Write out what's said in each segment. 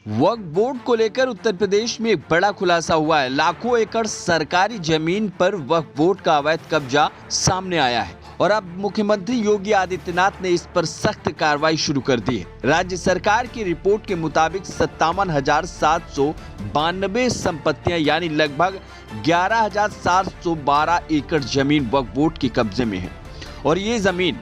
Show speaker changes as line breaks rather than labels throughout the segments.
वक्फ board को लेकर उत्तर प्रदेश में एक बड़ा खुलासा हुआ है। लाखों एकड़ सरकारी जमीन पर वक्फ बोर्ड का अवैध कब्जा सामने आया है और अब मुख्यमंत्री योगी आदित्यनाथ ने इस पर सख्त कार्रवाई शुरू कर दी है। राज्य सरकार की रिपोर्ट के मुताबिक 57,792 संपत्तियां यानी लगभग 11,712 एकड़ जमीन वक्फ बोर्ड के कब्जे में है और ये जमीन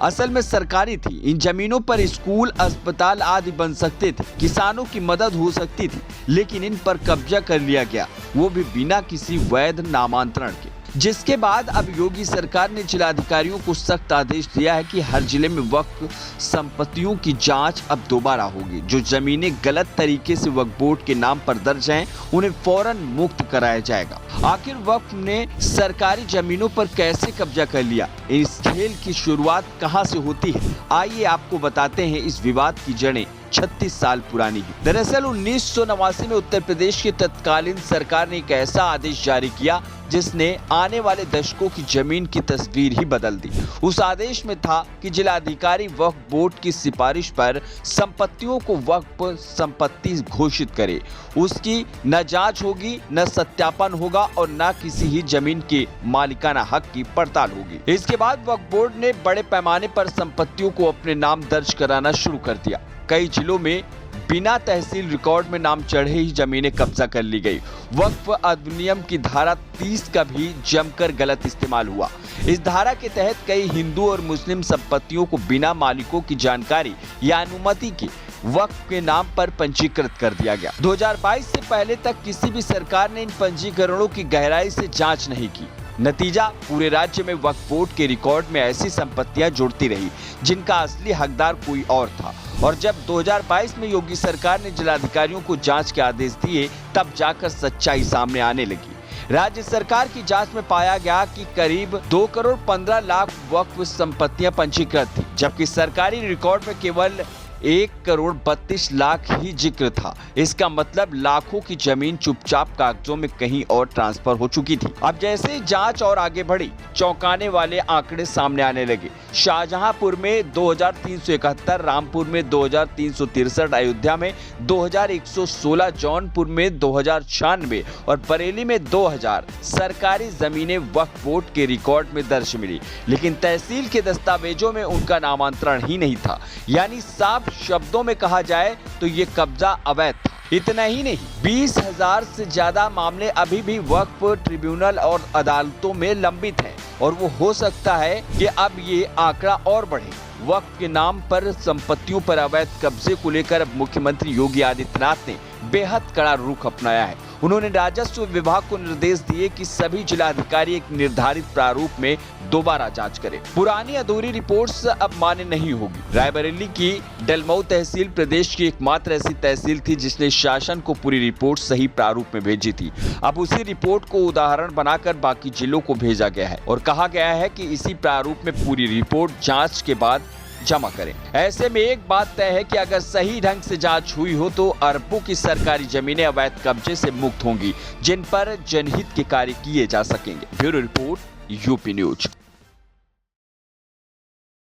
असल में सरकारी थी। इन जमीनों पर स्कूल, अस्पताल आदि बन सकते थे, किसानों की मदद हो सकती थी, लेकिन इन पर कब्जा कर लिया गया, वो भी बिना किसी वैध नामांतरण के। जिसके बाद अब योगी सरकार ने जिलाधिकारियों को सख्त आदेश दिया है कि हर जिले में वक्फ संपत्तियों की जांच अब दोबारा होगी। जो जमीनें गलत तरीके से वक्फ बोर्ड के नाम पर दर्ज हैं, उन्हें फौरन मुक्त कराया जाएगा। आखिर वक्फ ने सरकारी जमीनों पर कैसे कब्जा कर लिया? इस खेल की शुरुआत कहां से होती है? आइए आपको बताते हैं। इस विवाद की जड़ें 36 साल पुरानी है। दरअसल 1989 में उत्तर प्रदेश की तत्कालीन सरकार ने एक ऐसा आदेश जारी किया जिसने आने वाले दशकों की जमीन की तस्वीर ही बदल दी। उस आदेश में था कि जिलाधिकारी वक्फ बोर्ड की सिफारिश पर संपत्तियों को वक्फ संपत्ति घोषित करे। उसकी न जांच होगी, न सत्यापन होगा और न किसी ही जमीन के मालिकाना हक की पड़ताल होगी। इसके बाद वक्फ बोर्ड ने बड़े पैमाने पर संपत्तियों को अपने नाम दर्ज कराना शुरू कर दिया। कई जिलों में बिना तहसील रिकॉर्ड में नाम चढ़े ही जमीनें कब्जा कर ली गई। वक्फ अधिनियम की धारा 30 का भी जमकर गलत इस्तेमाल हुआ। इस धारा के तहत कई हिंदू और मुस्लिम संपत्तियों को बिना मालिकों की जानकारी या अनुमति के वक्फ के नाम पर पंजीकृत कर दिया गया। 2022 से पहले तक किसी भी सरकार ने इन पंजीकरणों की गहराई से जांच नहीं की। नतीजा, पूरे राज्य में वक्फ बोर्ड के रिकॉर्ड में ऐसी संपत्तियां जुड़ती रही जिनका असली हकदार कोई और था। और जब 2022 में योगी सरकार ने जिलाधिकारियों को जांच के आदेश दिए, तब जाकर सच्चाई सामने आने लगी। राज्य सरकार की जांच में पाया गया कि करीब 2 करोड़ 15 लाख वक्फ संपत्तियां पंजीकृत थी, जबकि सरकारी रिकॉर्ड में केवल 1 करोड़ 32 लाख ही जिक्र था। इसका मतलब लाखों की जमीन चुपचाप कागजों में कहीं और ट्रांसफर हो चुकी थी। अब जैसे ही जांच और आगे बढ़ी, चौंकाने वाले आंकड़े सामने आने लगे। शाहजहांपुर में 2371, रामपुर में 2363, अयोध्या में 2116, जौनपुर में 2096 और बरेली में 2000 सरकारी जमीनें वक्फ बोर्ड के रिकॉर्ड में दर्ज मिली, लेकिन तहसील के दस्तावेजों में उनका नामांतरण ही नहीं था। यानी साफ शब्दों में कहा जाए तो ये कब्जा अवैध था। इतना ही नहीं, 20,000 से ज्यादा मामले अभी भी वक्फ ट्रिब्यूनल और अदालतों में लंबित हैं और वो हो सकता है कि अब ये आंकड़ा और बढ़े। वक्फ के नाम पर संपत्तियों पर अवैध कब्जे को लेकर अब मुख्यमंत्री योगी आदित्यनाथ ने बेहद कड़ा रुख अपनाया है। उन्होंने राजस्व विभाग को निर्देश दिए कि सभी जिलाधिकारी एक निर्धारित प्रारूप में दोबारा जांच करें। पुरानी अधूरी रिपोर्ट्स अब मान्य नहीं होगी। रायबरेली की डलमऊ तहसील प्रदेश की एकमात्र ऐसी तहसील थी जिसने शासन को पूरी रिपोर्ट सही प्रारूप में भेजी थी। अब उसी रिपोर्ट को उदाहरण बनाकर बाकी जिलों को भेजा गया है और कहा गया है कि इसी प्रारूप में पूरी रिपोर्ट जांच के बाद जमा करें। ऐसे में एक बात तय है कि अगर सही ढंग से जांच हुई हो तो अरबों की सरकारी जमीनें अवैध कब्जे से मुक्त होंगी, जिन पर जनहित के कार्य किए जा सकेंगे। Bureau report, UP news.